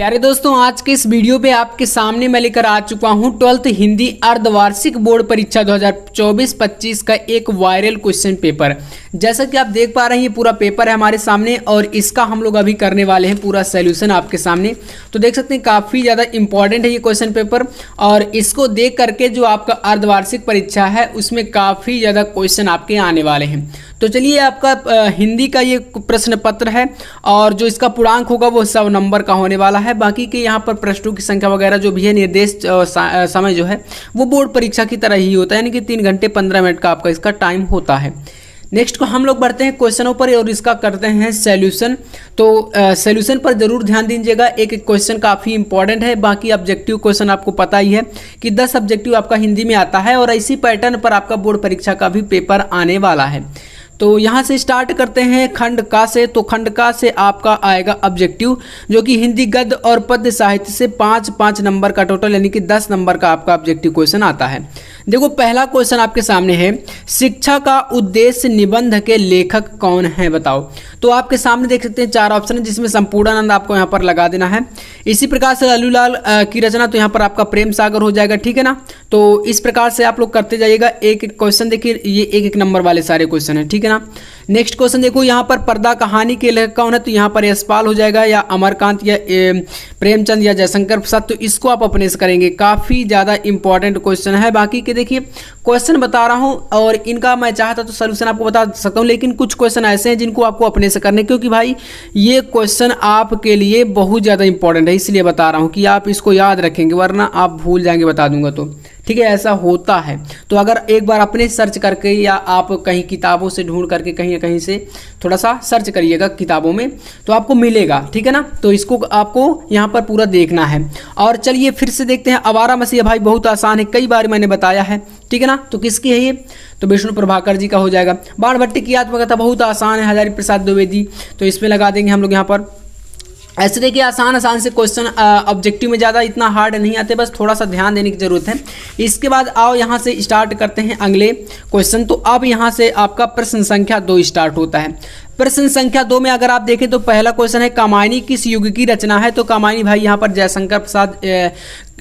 प्यारे दोस्तों, आज के इस वीडियो पे आपके सामने मैं लेकर आ चुका हूं 12th हिंदी अर्धवार्षिक बोर्ड परीक्षा 2024-25 का एक वायरल क्वेश्चन पेपर। जैसा कि आप देख पा रहे हैं, ये पूरा पेपर है हमारे सामने और इसका हम लोग अभी करने वाले हैं पूरा सॉल्यूशन आपके सामने। तो देख सकते हैं काफ़ी ज़्यादा इंपॉर्टेंट है ये क्वेश्चन पेपर और इसको देख करके जो आपका अर्धवार्षिक परीक्षा है उसमें काफ़ी ज़्यादा क्वेश्चन आपके आने वाले हैं। तो चलिए, आपका हिंदी का ये प्रश्न पत्र है और जो इसका पूर्णांक होगा वो 100 नंबर का होने वाला है। बाकी के यहाँ पर प्रश्नों की संख्या वगैरह जो भी है, निर्देश समय जो है वो बोर्ड परीक्षा की तरह ही होता है, यानी कि 3 घंटे 15 मिनट का आपका इसका टाइम होता है। नेक्स्ट को हम लोग बढ़ते हैं क्वेश्चनों पर और इसका करते हैं सॉल्यूशन। तो सॉल्यूशन पर जरूर ध्यान दीजिएगा, एक एक क्वेश्चन काफ़ी इंपॉर्टेंट है। बाकी ऑब्जेक्टिव क्वेश्चन आपको पता ही है कि 10 ऑब्जेक्टिव आपका हिंदी में आता है और इसी पैटर्न पर आपका बोर्ड परीक्षा का भी पेपर आने वाला है। तो यहाँ से स्टार्ट करते हैं खंड का से। तो खंड का से आपका आएगा ऑब्जेक्टिव, जो कि हिंदी गद्य और पद्य साहित्य से 5-5 नंबर का टोटल, यानी कि 10 नंबर का आपका ऑब्जेक्टिव क्वेश्चन आता है। देखो, पहला क्वेश्चन आपके सामने है, शिक्षा का उद्देश्य निबंध के लेखक कौन है बताओ। तो आपके सामने देख सकते हैं 4 ऑप्शन है, जिसमें संपूर्णानंद आपको यहाँ पर लगा देना है। इसी प्रकार से लल्लूलाल की रचना, तो यहाँ पर आपका प्रेम सागर हो जाएगा, ठीक है ना। तो इस प्रकार से आप लोग करते जाइएगा, एक एक क्वेश्चन देखिए, ये एक एक नंबर वाले सारे क्वेश्चन है, ठीक है ना। नेक्स्ट क्वेश्चन देखो, यहाँ पर पर्दा कहानी के लेखक कौन है, तो यहाँ पर यशपाल हो जाएगा या अमरकांत या प्रेमचंद या जयशंकर प्रसाद। तो इसको आप अपने से करेंगे, काफ़ी ज़्यादा इंपॉर्टेंट क्वेश्चन है। बाकी के देखिए क्वेश्चन बता रहा हूँ और इनका मैं चाहता तो सोल्यूशन आपको बता सकता हूँ, लेकिन कुछ क्वेश्चन ऐसे हैं जिनको आपको अपने से करने, क्योंकि भाई ये क्वेश्चन आपके लिए बहुत ज़्यादा इंपॉर्टेंट है, इसलिए बता रहा हूँ कि आप इसको याद रखेंगे, वरना आप भूल जाएंगे बता दूंगा तो, ठीक है, ऐसा होता है। तो अगर एक बार अपने सर्च करके या आप कहीं किताबों से ढूंढ करके कहीं ना कहीं से थोड़ा सा सर्च करिएगा किताबों में, तो आपको मिलेगा, ठीक है ना। तो इसको आपको यहाँ पर पूरा देखना है। और चलिए फिर से देखते हैं, आवारा मसीहा भाई बहुत आसान है, कई बार मैंने बताया है, ठीक है ना। तो किसकी है ये, तो विष्णु प्रभाकर जी का हो जाएगा। बाण भट्टी की आत्मकथा बहुत आसान है, हजारी प्रसाद द्विवेदी, तो इसमें लगा देंगे हम लोग यहाँ पर। ऐसे देखिए आसान से क्वेश्चन ऑब्जेक्टिव में ज़्यादा इतना हार्ड नहीं आते, बस थोड़ा सा ध्यान देने की जरूरत है। इसके बाद आओ यहाँ से स्टार्ट करते हैं अगले क्वेश्चन। तो अब यहाँ से आपका प्रश्न संख्या 2 स्टार्ट होता है। प्रश्न संख्या 2 में अगर आप देखें तो पहला क्वेश्चन है, कामायनी किस युग की रचना है। तो कामायनी भाई यहाँ पर जयशंकर प्रसाद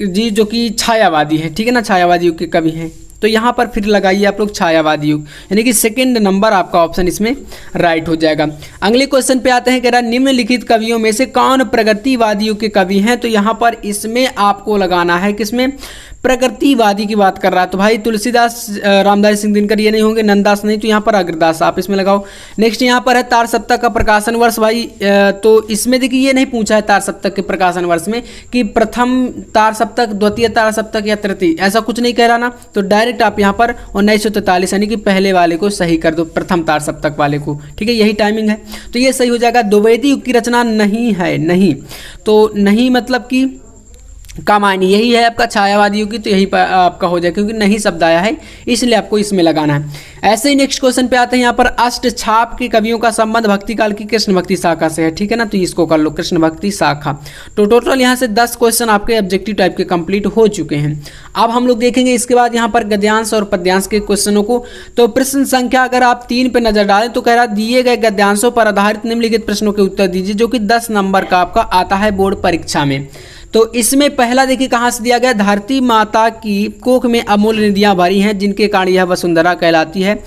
जी, जो कि छायावादी है, ठीक है ना, छायावादी युग के कवि हैं। तो यहाँ पर फिर लगाइए आप लोग छायावादी युग, यानी कि सेकंड नंबर आपका ऑप्शन इसमें राइट हो जाएगा। अगले क्वेश्चन पे आते हैं, कह रहा निम्नलिखित कवियों में से कौन प्रगतिवादी युग के कवि हैं। तो यहाँ पर इसमें आपको लगाना है किसमें, प्रगतिवादी की बात कर रहा है। तो भाई तुलसीदास, रामदास सिंह दिनकर ये नहीं होंगे, नंददास नहीं, तो यहाँ पर अग्रदास आप इसमें लगाओ। नेक्स्ट यहाँ पर है तार सप्तक का प्रकाशन वर्ष भाई, तो इसमें देखिए ये नहीं पूछा है तार सप्तक के प्रकाशन वर्ष में कि प्रथम तार सप्तक, द्वितीय तार सप्तक या तृतीय, ऐसा कुछ नहीं कह रहा ना। तो डायरेक्ट आप यहाँ पर 1943 यानी कि पहले वाले को सही कर दो, प्रथम तार सप्तक वाले को, ठीक है, यही टाइमिंग है, तो ये सही हो जाएगा। द्विवेदी युग की रचना नहीं है, नहीं, तो नहीं मतलब कि कामायनी, यही है आपका छायावादी युग की, तो यही आपका हो जाए, क्योंकि नहीं शब्द आया है इसलिए आपको इसमें लगाना है। ऐसे ही नेक्स्ट क्वेश्चन पे आते हैं, यहाँ पर अष्टछाप के कवियों का संबंध भक्ति काल की कृष्ण भक्ति शाखा से है, ठीक है ना। तो इसको कर लो, कृष्ण भक्ति शाखा। तो टोटल यहाँ से 10 क्वेश्चन आपके ऑब्जेक्टिव टाइप के कंप्लीट हो चुके हैं। अब हम लोग देखेंगे इसके बाद यहाँ पर गद्यांश और पद्यांश के क्वेश्चनों को। तो प्रश्न संख्या अगर आप 3 पे नजर डालें तो कह रहा दिए गए गद्यांशों पर आधारित निम्नलिखित प्रश्नों के उत्तर दीजिए, जो कि 10 नंबर का आपका आता है बोर्ड परीक्षा में। तो इसमें पहला देखिए कहाँ से दिया गया, धरती माता की कोख में अमूल्य निधियां भरी हैं, जिनके कारण यह वसुंधरा कहलाती है।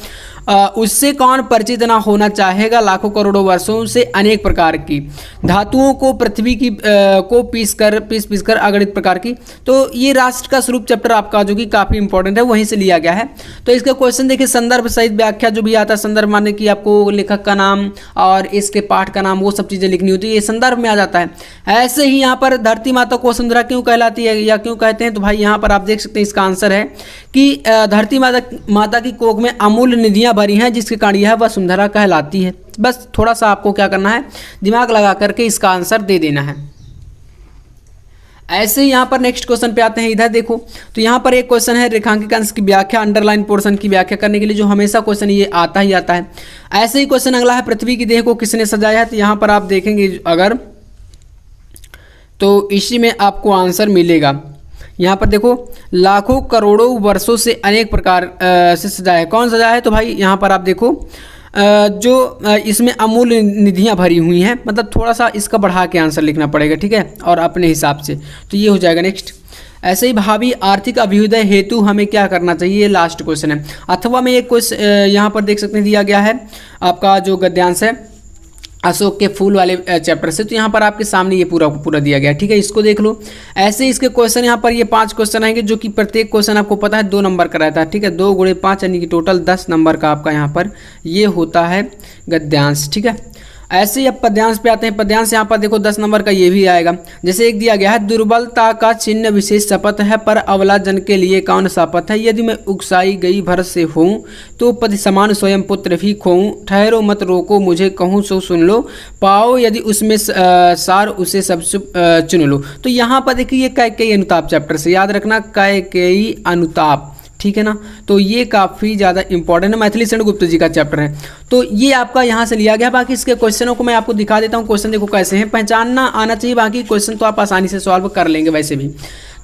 उससे कौन परिचित ना होना चाहेगा, लाखों करोड़ों वर्षों से अनेक प्रकार की धातुओं को पृथ्वी की को पीस कर अगणित प्रकार की। तो ये राष्ट्र का स्वरूप चैप्टर आपका जो कि काफ़ी इंपॉर्टेंट है, वहीं से लिया गया है। तो इसका क्वेश्चन देखिए, संदर्भ सहित व्याख्या जो भी आता है, संदर्भ माने कि आपको लेखक का नाम और इसके पाठ का नाम, वो सब चीज़ें लिखनी होती है, ये संदर्भ में आ जाता है। ऐसे ही यहाँ पर धरती माता को वसुंधरा क्यों कहलाती है या क्यों कहते हैं, तो भाई यहाँ पर आप देख सकते हैं इसका आंसर है कि धरती माता की कोख में अमूल्य निधियां भरी हैं, जिसके कारण यह वसुंधरा कहलाती है। बस थोड़ा सा आपको क्या करना है, दिमाग लगा करके इसका आंसर दे देना है। ऐसे ही यहाँ पर नेक्स्ट क्वेश्चन पे आते हैं, इधर देखो। तो यहाँ पर एक क्वेश्चन है, रेखांकित अंश की व्याख्या, अंडरलाइन पोर्शन की व्याख्या करने के लिए जो हमेशा क्वेश्चन ये आता ही आता है। ऐसे ही क्वेश्चन अगला है, पृथ्वी की देह को किसने सजाया है। तो यहाँ पर आप देखेंगे अगर, तो इसी में आपको आंसर मिलेगा। यहाँ पर देखो, लाखों करोड़ों वर्षों से अनेक प्रकार से सजाया है, कौन सजाया है। तो भाई यहाँ पर आप देखो इसमें अमूल्य निधियां भरी हुई हैं, मतलब थोड़ा सा इसका बढ़ा के आंसर लिखना पड़ेगा, ठीक है, और अपने हिसाब से। तो ये हो जाएगा नेक्स्ट। ऐसे ही भावी आर्थिक अभ्युदय हेतु हमें क्या करना चाहिए, ये लास्ट क्वेश्चन है। अथवा में एक क्वेश्चन यहाँ पर देख सकते हैं दिया गया है आपका जो गद्यांश है अशोक के फूल वाले चैप्टर से, तो यहाँ पर आपके सामने ये पूरा पूरा दिया गया है, ठीक है, इसको देख लो। ऐसे इसके क्वेश्चन यहाँ पर ये 5 क्वेश्चन आएंगे, जो कि प्रत्येक क्वेश्चन आपको पता है 2 नंबर का रहता है, ठीक है, 2 × 5 यानी कि टोटल 10 नंबर का आपका यहाँ पर ये होता है गद्यांश, ठीक है। ऐसे ही अब पद्यांश पे आते हैं। पद्यांश यहाँ पर देखो 10 नंबर का ये भी आएगा। जैसे एक दिया गया है, दुर्बलता का चिन्ह विशेष शपथ है, पर अबला जन के लिए कौन शपथ है, यदि मैं उकसाई गई भरत से हूँ तो पति समान स्वयं पुत्र भी खोऊं, ठहरो मत रोको मुझे कहूँ सो सुन लो, पाओ यदि उसमें सार उसे सब चुन लो। तो यहाँ पर देखिए ये कैकेयी अनुताप चैप्टर से, याद रखना कैकेयी अनुताप, ठीक है ना। तो ये काफ़ी ज़्यादा इंपॉर्टेंट है, मैथिली शरण गुप्त जी का चैप्टर है। तो ये आपका यहाँ से लिया गया। बाकी इसके क्वेश्चनों को मैं आपको दिखा देता हूँ। क्वेश्चन देखो कैसे हैं, पहचानना आना चाहिए, बाकी क्वेश्चन तो आप आसानी से सॉल्व कर लेंगे वैसे भी।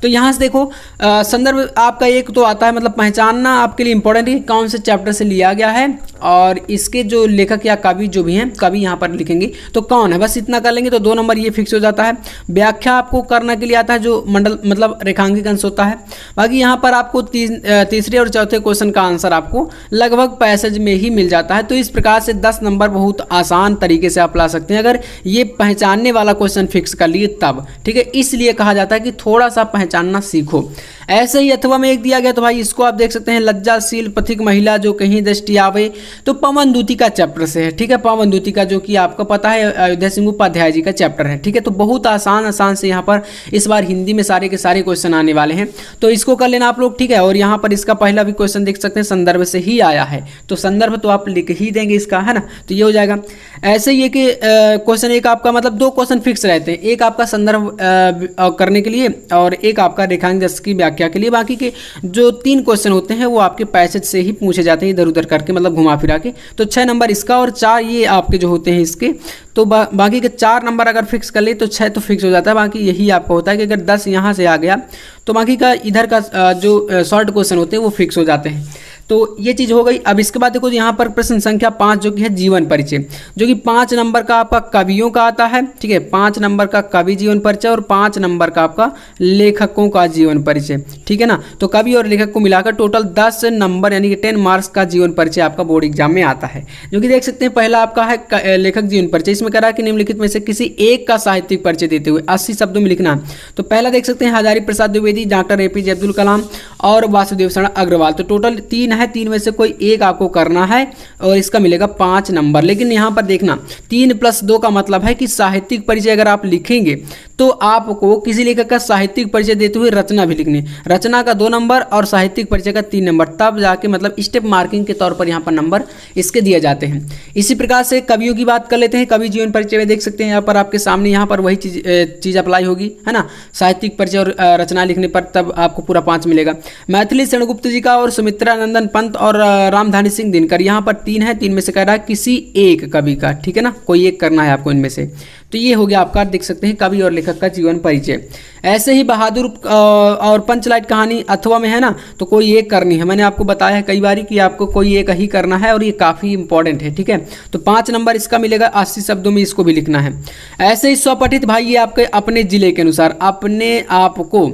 तो यहाँ से देखो संदर्भ आपका एक तो आता है, मतलब पहचानना आपके लिए इंपॉर्टेंट है कौन से चैप्टर से लिया गया है, और इसके जो लेखक या कवि जो भी हैं, कवि यहाँ पर लिखेंगे तो कौन है, बस इतना कर लेंगे तो 2 नंबर ये फिक्स हो जाता है। व्याख्या आपको करने के लिए आता है, जो मंडल मतलब रेखांकित अंश होता है। बाकी यहाँ पर आपको तीसरे और चौथे क्वेश्चन का आंसर आपको लगभग पैसेज में ही मिल जाता है। तो इस प्रकार से 10 नंबर बहुत आसान तरीके से आप ला सकते हैं, अगर ये पहचानने वाला क्वेश्चन फिक्स कर लिए तब, ठीक है। इसलिए कहा जाता है कि थोड़ा सा पहचानना सीखो। ऐसे ही अथवा में एक दिया गया, तो भाई इसको आप देख सकते हैं, लज्जाशील पथिक महिला जो कहीं दृष्टि आवे, तो पवन दूती का चैप्टर से है, ठीक है। पवन दूती का जो कि आपको पता है अयोध्या सिंह उपाध्याय जी का चैप्टर है, ठीक है। तो बहुत आसान से यहाँ पर इस बार हिंदी में सारे के सारे क्वेश्चन आने वाले हैं, तो इसको कर लेना आप लोग, ठीक है। और यहाँ पर इसका पहला भी क्वेश्चन देख सकते हैं, संदर्भ से ही आया है, तो संदर्भ तो आप लिख ही देंगे इसका, है ना। तो ये हो जाएगा। ऐसे ही कि क्वेश्चन एक आपका मतलब 2 क्वेश्चन फिक्स रहते हैं, एक आपका संदर्भ करने के लिए और एक आपका रेखांकित अंश की व्याख्या के लिए। बाकी के जो 3 क्वेश्चन होते हैं वो आपके पैसेज से ही पूछे जाते हैं, इधर उधर करके, मतलब घुमा फिरा के। तो 6 नंबर इसका और 4 ये आपके जो होते हैं इसके। तो बाकी के 4 नंबर अगर फिक्स कर ले तो 6 तो फिक्स हो जाता है। बाकी यही आपका होता है कि अगर 10 यहाँ से आ गया तो बाकी का इधर का जो शॉर्ट क्वेश्चन होते हैं वो फिक्स हो जाते हैं। तो ये चीज़ हो गई। अब इसके बाद देखो यहाँ पर प्रश्न संख्या 5 जो कि है जीवन परिचय, जो कि 5 नंबर का आपका कवियों का आता है, ठीक है। 5 नंबर का कवि जीवन परिचय और 5 नंबर का आपका लेखकों का जीवन परिचय, ठीक है ना। तो कवि और लेखक को मिलाकर टोटल 10 नंबर यानी कि 10 मार्क्स का जीवन परिचय आपका बोर्ड एग्जाम में आता है, जो कि देख सकते हैं। पहला आपका है लेखक जीवन परिचय, इसमें कह रहा है कि निम्नलिखित में से किसी एक का साहित्यिक परिचय देते हुए 80 शब्दों में लिखना। तो पहला देख सकते हैं हजारी प्रसाद द्विवेदी, डॉक्टर APJ अब्दुल कलाम और वासुदेव शरण अग्रवाल। तो टोटल 3 है, 3 में से कोई एक आपको करना है और इसका मिलेगा 5 नंबर। लेकिन यहाँ पर देखना 3 + 2 का मतलब है कि साहित्यिक परिचय अगर आप लिखेंगे तो आपको किसी लेखक का साहित्यिक परिचय देते हुए रचना भी लिखनी, रचना का 2 नंबर और साहित्यिक परिचय का 3 नंबर, तब जाके मतलब स्टेप मार्किंग के तौर पर यहाँ पर नंबर इसके दिए जाते हैं। इसी प्रकार से कवियों की बात कर लेते हैं। कवि जीवन परिचय में देख सकते हैं यहाँ पर आपके सामने, यहाँ पर वही चीज़ अप्लाई होगी, है ना। साहित्यिक परिचय और रचना लिखने पर तब आपको पूरा 5 मिलेगा। मैथिली शरण गुप्त जी का और सुमित्रा नंदन पंत और रामधानी सिंह दिनकर, यहाँ पर 3 है, 3 में से कह रहा है किसी एक कवि का, ठीक है ना, कोई एक करना है आपको इनमें से। तो ये हो गया आपका, देख सकते हैं, कवि और लेखक का जीवन परिचय। ऐसे ही बहादुर और पंचलाइट कहानी अथवा में है ना, तो कोई एक करनी है। मैंने आपको बताया है कई बारी कि आपको कोई एक ही करना है और ये काफ़ी इंपॉर्टेंट है, ठीक है। तो 5 नंबर इसका मिलेगा, 80 शब्दों में इसको भी लिखना है। ऐसे ही स्वपठित भाई, ये आपके अपने जिले के अनुसार अपने आप को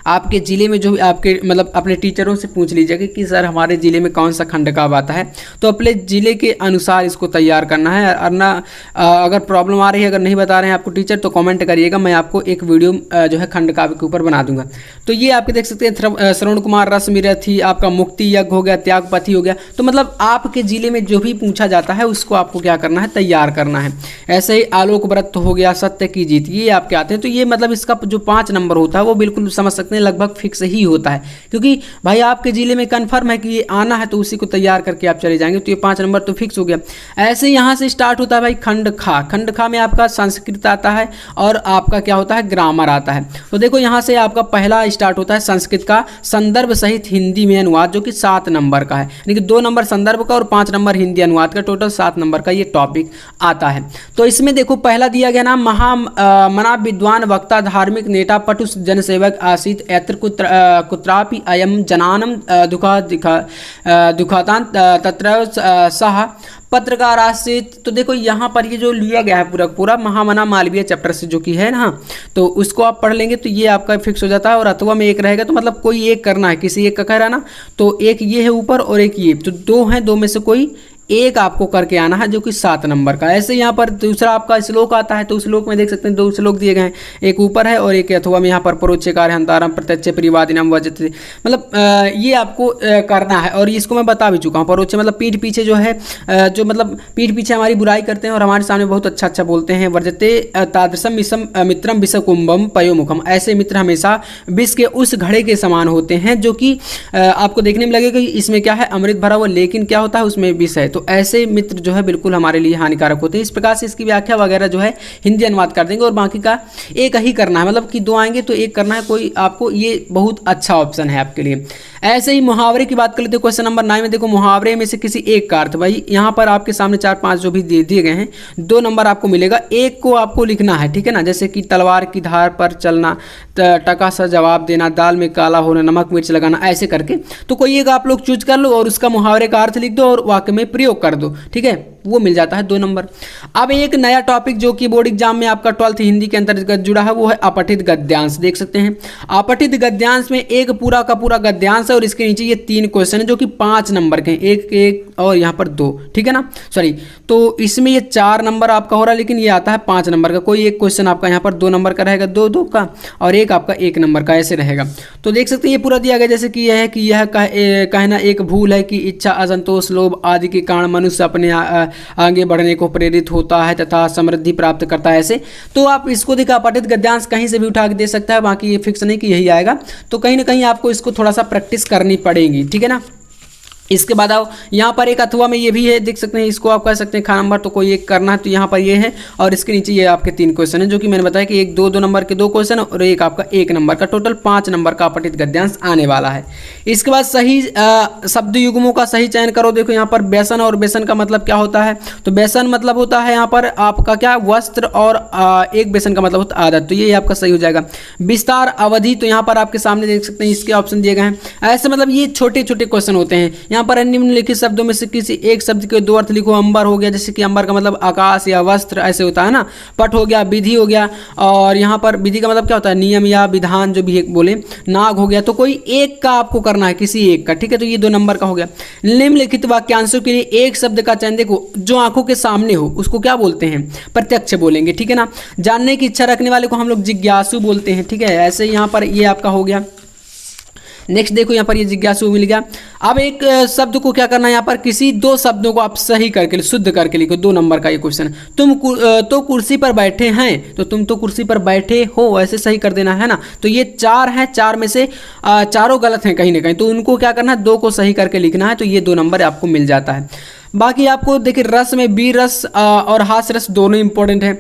आपके ज़िले में जो आपके मतलब अपने टीचरों से पूछ लीजिएगा कि सर हमारे ज़िले में कौन सा खंड काव्य आता है, तो अपने ज़िले के अनुसार इसको तैयार करना है। और ना अगर प्रॉब्लम आ रही है, अगर नहीं बता रहे हैं आपको टीचर, तो कमेंट करिएगा, मैं आपको एक वीडियो जो है खंड काव्य के ऊपर बना दूंगा। तो ये आपके देख सकते हैं श्रवण कुमार रसमिरथी, आपका मुक्ति यज्ञ हो गया, त्यागपति हो गया। तो मतलब आपके ज़िले में जो भी पूछा जाता है उसको आपको क्या करना है, तैयार करना है। ऐसे ही आलोक व्रत हो गया, सत्य की जीत, ये आपके आते हैं। तो ये मतलब इसका जो 5 नंबर होता है वो बिल्कुल समझ सकते हैं लगभग फिक्स ही होता है, क्योंकि भाई आपके जिले में कंफर्म है कि ये आना है, तो उसी को तैयार करके आप चले जाएंगे। तो ये 5 नंबर तो फिक्स हो गया। ऐसे यहाँ से स्टार्ट होता है भाई खंड खा। खंड खा में आपका संस्कृत आता है और आपका क्या होता है, ग्रामर आता है। तो देखो यहाँ से आपका पहला स्टार्ट होता है संस्कृत का संदर्भ सहित हिंदी में अनुवाद, जो कि 7 नंबर का है, यानी कि 2 नंबर संदर्भ का और 5 नंबर हिंदी अनुवाद का, टोटल 7 नंबर का ये टॉपिक आता है। तो इसमें देखो पहला दिया गया नाम मना विद्वान वक्ता धार्मिक नेता पटु जनसेवक आसित यत्र कुत्रापि अयम जनानम दुखातान तत्र सह पत्रकाराश्चित। तो देखो यहाँ पर ये जो लिया गया है पूरा पूरा महामना मालवीय चैप्टर से जो कि है ना, तो उसको आप पढ़ लेंगे तो ये आपका फिक्स हो जाता है। और अथवा में एक रहेगा तो मतलब कोई एक करना है, किसी एक का कह रहा ना, तो एक ये है ऊपर और एक ये, तो दो हैं, दो में से कोई एक आपको करके आना है जो कि 7 नंबर का। ऐसे यहाँ पर दूसरा आपका श्लोक आता है, तो श्लोक में देख सकते हैं 2 श्लोक दिए गए हैं, एक ऊपर है और एक अथवा में यहाँ पर परोक्षकार हंतारम प्रत्यक्ष परिवादिनम वजते, मतलब ये आपको करना है। और इसको मैं बता भी चुका हूँ। परोक्ष मतलब पीठ पीछे जो है, जो मतलब पीठ पीछे हमारी बुराई करते हैं और हमारे सामने बहुत अच्छा अच्छा बोलते हैं। वर्जते तादृशम मित्रम विष कुंभम पयोमुखम, ऐसे मित्र हमेशा विष के उस घड़े के समान होते हैं जो कि आपको देखने में लगेगा कि इसमें क्या है, अमृत भरा हुआ, लेकिन क्या होता है उसमें विष है। तो ऐसे मित्र जो है बिल्कुल हमारे लिए हानिकारक होते हैं। इस प्रकार से इसकी व्याख्या वगैरह जो है हिंदी अनुवाद कर देंगे और बाकी का एक ही करना है, मतलब कि 2 आएंगे तो एक करना है कोई आपको, ये बहुत अच्छा ऑप्शन है आपके लिए। ऐसे ही मुहावरे की बात कर लेते हैं। क्वेश्चन नंबर 9 में देखो, मुहावरे में से किसी एक का अर्थ, भाई यहाँ पर आपके सामने 4-5 जो भी दिए गए हैं, 2 नंबर आपको मिलेगा, एक को आपको लिखना है, ठीक है ना। जैसे कि तलवार की धार पर चलना, टका सा जवाब देना, दाल में काला होना, नमक मिर्च लगाना, ऐसे करके तो कोई एक आप लोग चूज कर लो और उसका मुहावरे का अर्थ लिख दो और वाक्य में प्रयोग कर दो, ठीक है, वो मिल जाता है 2 नंबर। अब एक नया टॉपिक जो कि बोर्ड एग्जाम में आपका 12th हिंदी के अंतर्गत जुड़ा है, वो है अपठित गद्यांश। देख सकते हैं अपठित गद्यांश में एक पूरा का पूरा गद्यांश है और इसके नीचे ये 3 क्वेश्चन है जो कि 5 नंबर के हैं, एक और यहाँ पर 2, ठीक है ना, सॉरी। तो इसमें ये 4 नंबर आपका हो रहा है, लेकिन ये आता है 5 नंबर का। कोई एक क्वेश्चन आपका यहाँ पर 2 नंबर का रहेगा, 2 का, और एक आपका 1 नंबर का, ऐसे रहेगा। तो देख सकते हैं ये पूरा दिया गया, जैसे कि यह है कि यह कहना एक भूल है कि इच्छा, असंतोष, लोभ आदि के कारण मनुष्य अपने आगे बढ़ने को प्रेरित होता है तथा समृद्धि प्राप्त करता है। ऐसे तो आप इसको देखा, अपठित गद्यांश कहीं से भी उठा के दे सकता है, बाकी ये फिक्स नहीं कि यही आएगा, तो कहीं ना कहीं आपको इसको थोड़ा सा प्रैक्टिस करनी पड़ेगी, ठीक है ना। इसके बाद आओ यहाँ पर एक अथवा में ये भी है, देख सकते हैं, इसको आप कह सकते हैं खा नंबर, तो कोई एक करना है, तो यहाँ पर ये है और इसके नीचे ये आपके 3 क्वेश्चन है जो कि मैंने बताया कि एक 2 नंबर के 2 क्वेश्चन और एक आपका 1 नंबर का, टोटल 5 नंबर का अपठित गद्यांश आने वाला है। इसके बाद सही शब्द युग्मों का सही चयन करो। देखो यहाँ पर बेसन और बेसन का मतलब क्या होता है, तो बेसन मतलब होता है यहाँ पर आपका क्या, वस्त्र, और एक बेसन का मतलब होता है आदत, तो ये आपका सही हो जाएगा। विस्तार अवधि, तो यहाँ पर आपके सामने देख सकते हैं इसके ऑप्शन दिए गए हैं। ऐसे मतलब ये छोटे छोटे क्वेश्चन होते हैं। यहाँ पर निम्नलिखित शब्दों में से किसी एक शब्द के 2 अर्थ लिखो। अंबर हो गया, जैसे कि अंबर का मतलब आकाश या वस्त्र ऐसे होता है ना। पट हो गया, विधि हो गया, और यहाँ पर विधि का मतलब क्या होता है, नियम या विधान, जो भी एक बोले। नाग हो गया, तो कोई एक का आपको करना है, किसी एक का, ठीक है, तो ये 2 नंबर का हो गया। निम्नलिखित वाक्यांशों के लिए एक शब्द का चयन, देखो जो आंखों के सामने हो उसको क्या बोलते हैं, प्रत्यक्ष बोलेंगे, ठीक है ना। जानने की इच्छा रखने वाले को हम लोग जिज्ञासु बोलते हैं, ठीक है। ऐसे यहाँ पर ये आपका हो गया। नेक्स्ट देखो यहाँ पर ये जिज्ञासु मिल गया। अब एक शब्द को क्या करना है, यहाँ पर किसी 2 शब्दों को आप सही करके शुद्ध करके लिखो। 2 नंबर का ये क्वेश्चन। तुम तो कुर्सी पर बैठे हैं, तो तुम तो कुर्सी पर बैठे हो, ऐसे सही कर देना है ना। तो ये 4 हैं, 4 में से चारों गलत हैं कहीं ना कहीं, तो उनको क्या करना है, 2 को सही करके लिखना है, तो ये 2 नंबर आपको मिल जाता है। बाकी आपको देखिए रस में वीर रस और हास्य रस दोनों इंपॉर्टेंट है।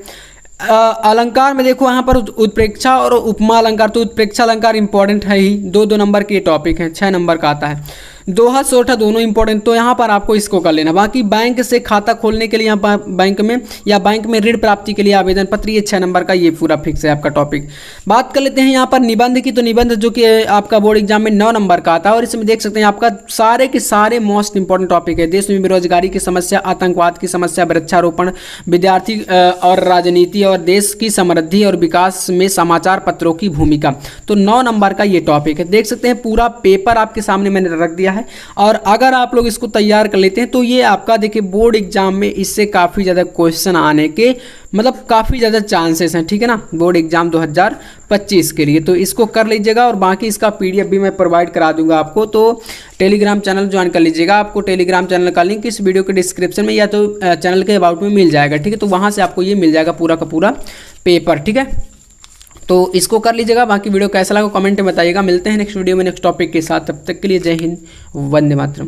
अलंकार में देखो यहाँ पर उत्प्रेक्षा और उपमा अलंकार, तो उत्प्रेक्षा अलंकार इंपॉर्टेंट है ही, 2 नंबर के टॉपिक हैं, 6 नंबर का आता है। दोहा सोठा दोनों इंपॉर्टेंट, तो यहाँ पर आपको इसको कर लेना। बाकी बैंक से खाता खोलने के लिए यहाँ पर बैंक में या बैंक में ऋण प्राप्ति के लिए आवेदन पत्र, ये 6 नंबर का, ये पूरा फिक्स है आपका टॉपिक। बात कर लेते हैं यहाँ पर निबंध की, तो निबंध जो कि आपका बोर्ड एग्जाम में 9 नंबर का आता है और इसमें देख सकते हैं आपका सारे के सारे मोस्ट इंपॉर्टेंट टॉपिक है। देश में बेरोजगारी की समस्या, आतंकवाद की समस्या, वृक्षारोपण, विद्यार्थी और राजनीति, और देश की समृद्धि और विकास में समाचार पत्रों की भूमिका, तो 9 नंबर का ये टॉपिक है। देख सकते हैं पूरा पेपर आपके सामने मैंने रख दिया है, और अगर आप लोग इसको तैयार कर लेते हैं तो ये आपका देखिए बोर्ड एग्जाम में इससे काफ़ी ज़्यादा क्वेश्चन आने के मतलब काफ़ी ज़्यादा चांसेस हैं, ठीक है ना, बोर्ड एग्जाम 2025 के लिए। तो इसको कर लीजिएगा और बाकी इसका PDF भी मैं प्रोवाइड करा दूंगा आपको, तो टेलीग्राम चैनल ज्वाइन कर लीजिएगा। आपको टेलीग्राम चैनल का लिंक इस वीडियो के डिस्क्रिप्शन में या तो चैनल के अबाउट में मिल जाएगा, ठीक है, तो वहाँ से आपको ये मिल जाएगा पूरा का पूरा पेपर, ठीक है। तो इसको कर लीजिएगा। बाकी वीडियो कैसा लगा कमेंट में बताइएगा। मिलते हैं नेक्स्ट वीडियो में नेक्स्ट टॉपिक के साथ, तब तक के लिए जय हिंद, वंदे मातरम।